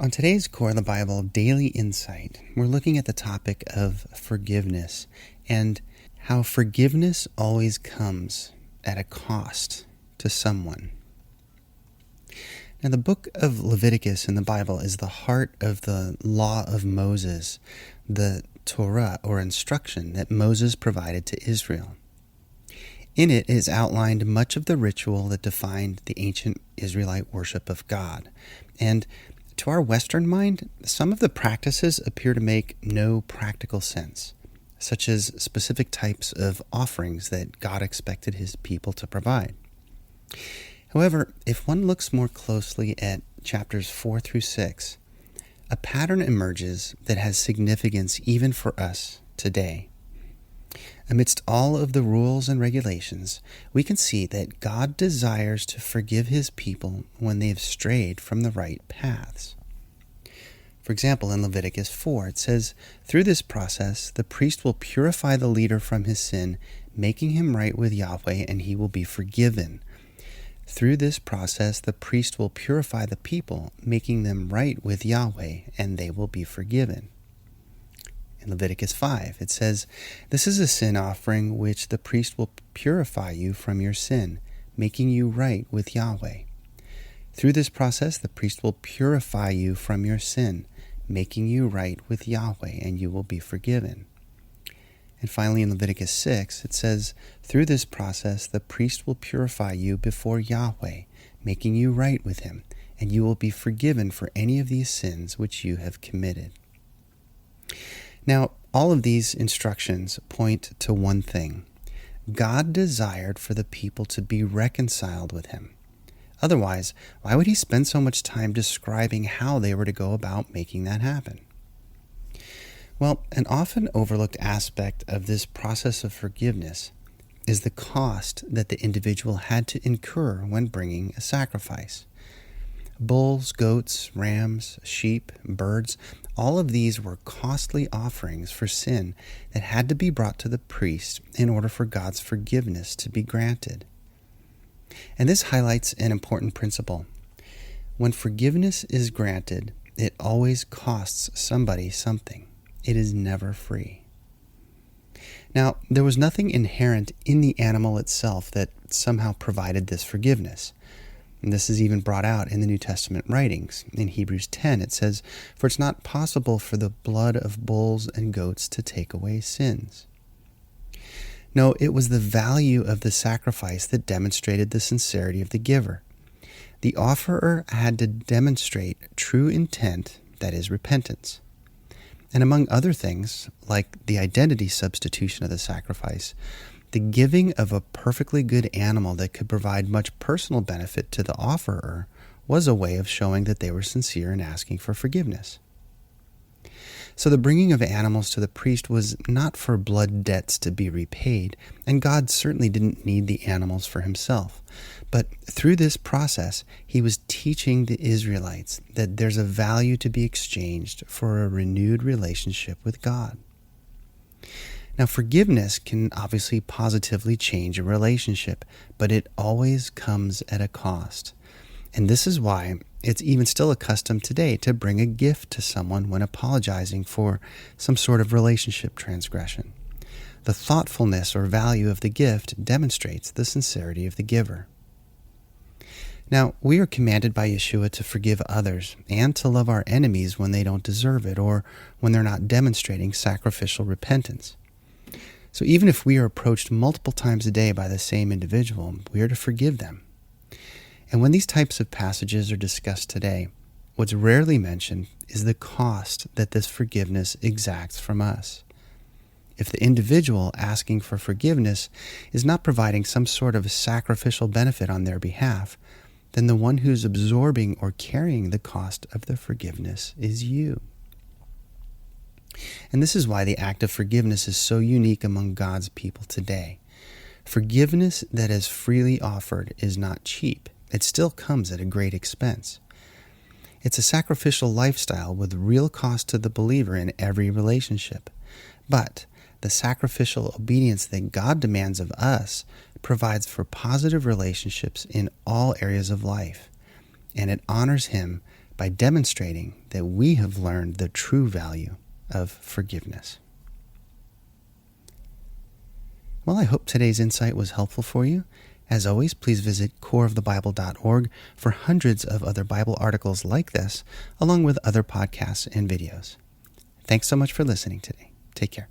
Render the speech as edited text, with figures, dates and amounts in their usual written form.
On today's Core of the Bible Daily Insight, we're looking at the topic of forgiveness and how forgiveness always comes at a cost to someone. Now, the book of Leviticus in the Bible is the heart of the law of Moses, the Torah or instruction that Moses provided to Israel. In it is outlined much of the ritual that defined the ancient Israelite worship of God. And to our Western mind, some of the practices appear to make no practical sense, such as specific types of offerings that God expected his people to provide. However, if one looks more closely at chapters 4 through 6, a pattern emerges that has significance even for us today. Amidst all of the rules and regulations, we can see that God desires to forgive his people when they have strayed from the right paths. For example, in Leviticus 4, it says, "Through this process, the priest will purify the leader from his sin, making him right with Yahweh, and he will be forgiven. Through this process, the priest will purify the people, making them right with Yahweh, and they will be forgiven." In Leviticus 5, it says, "This is a sin offering which the priest will purify you from your sin, making you right with Yahweh. Through this process, the priest will purify you from your sin, making you right with Yahweh, and you will be forgiven." And finally, in Leviticus 6, it says, "Through this process, the priest will purify you before Yahweh, making you right with him, and you will be forgiven for any of these sins which you have committed." Now, all of these instructions point to one thing. God desired for the people to be reconciled with him. Otherwise, why would he spend so much time describing how they were to go about making that happen? Well, an often overlooked aspect of this process of forgiveness is the cost that the individual had to incur when bringing a sacrifice. Bulls, goats, rams, sheep, birds, all of these were costly offerings for sin that had to be brought to the priest in order for God's forgiveness to be granted. And this highlights an important principle. When forgiveness is granted, it always costs somebody something. It is never free. Now, there was nothing inherent in the animal itself that somehow provided this forgiveness. And this is even brought out in the New Testament writings. In Hebrews 10, it says, "For it's not possible for the blood of bulls and goats to take away sins." No, it was the value of the sacrifice that demonstrated the sincerity of the giver. The offerer had to demonstrate true intent, that is, repentance. And among other things, like the identity substitution of the sacrifice, the giving of a perfectly good animal that could provide much personal benefit to the offerer was a way of showing that they were sincere in asking for forgiveness. So the bringing of animals to the priest was not for blood debts to be repaid, and God certainly didn't need the animals for himself. But through this process, he was teaching the Israelites that there's a value to be exchanged for a renewed relationship with God. Now, forgiveness can obviously positively change a relationship, but it always comes at a cost. And this is why it's even still a custom today to bring a gift to someone when apologizing for some sort of relationship transgression. The thoughtfulness or value of the gift demonstrates the sincerity of the giver. Now, we are commanded by Yeshua to forgive others and to love our enemies when they don't deserve it or when they're not demonstrating sacrificial repentance. So even if we are approached multiple times a day by the same individual, we are to forgive them. And when these types of passages are discussed today, what's rarely mentioned is the cost that this forgiveness exacts from us. If the individual asking for forgiveness is not providing some sort of sacrificial benefit on their behalf, then the one who's absorbing or carrying the cost of the forgiveness is you. And this is why the act of forgiveness is so unique among God's people today. Forgiveness that is freely offered is not cheap. It still comes at a great expense. It's a sacrificial lifestyle with real cost to the believer in every relationship. But the sacrificial obedience that God demands of us provides for positive relationships in all areas of life, and it honors him by demonstrating that we have learned the true value of forgiveness. Well, I hope today's insight was helpful for you. As always, please visit coreofthebible.org for hundreds of other Bible articles like this, along with other podcasts and videos. Thanks so much for listening today. Take care.